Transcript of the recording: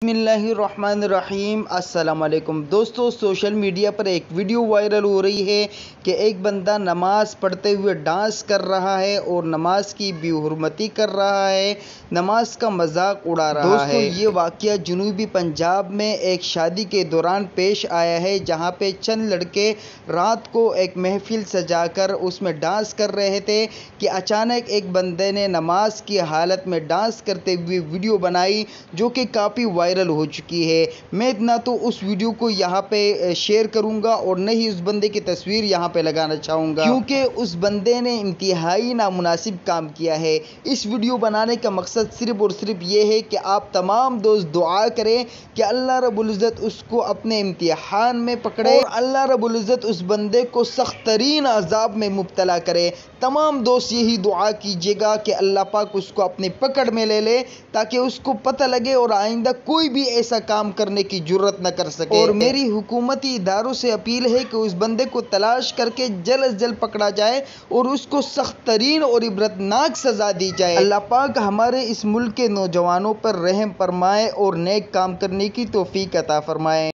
बिस्मिल्लाहिर्रहमानिर्रहीम। अस्सलाम वालेकुम दोस्तों, सोशल मीडिया पर एक वीडियो वायरल हो रही है कि एक बंदा नमाज पढ़ते हुए डांस कर रहा है और नमाज की बेहुरमती कर रहा है, नमाज का मजाक उड़ा रहा है। दोस्तों, ये वाक़या जनूबी पंजाब में एक शादी के दौरान पेश आया है, जहां पे चंद लड़के रात को एक महफिल सजाकर उसमें डांस कर रहे थे कि अचानक एक बंदे ने नमाज की हालत में डांस करते हुए वीडियो बनाई, जो कि काफ़ी वायरल हो चुकी है। मैं ना तो उस वीडियो को यहाँ पे शेयर करूँगा और न ही उस बंदे की तस्वीर यहाँ पे लगाना चाहूँगा, क्योंकि उस बंदे ने इंतहाई नामुनासिब काम किया है। इस वीडियो बनाने का मकसद सिर्फ़ और सिर्फ ये है कि आप तमाम दोस्त दुआ करें कि अल्लाह रब्बुल इज़्ज़त उसको अपने इम्तिहान में पकड़े और अल्लाह रब्बुल इज़्ज़त उस बंदे को सख्त तरीन अज़ाब में मुब्तला करे। तमाम दोस्त यही दुआ कीजिएगा कि अल्लाह पाक उसको अपनी पकड़ में ले ले, ताकि उसको पता लगे और आइंदा कोई भी ऐसा काम करने की जुर्रत न कर सके। और मेरी हुकूमती इदारों से अपील है कि उस बंदे को तलाश करके जल्द अज जल्द पकड़ा जाए और उसको सख्त तरीन और इबरतनाक सज़ा दी जाए। अल्लाह पाक हमारे इस मुल्क के नौजवानों पर रहम फरमाए और नेक काम करने की तौफीक अता फरमाए।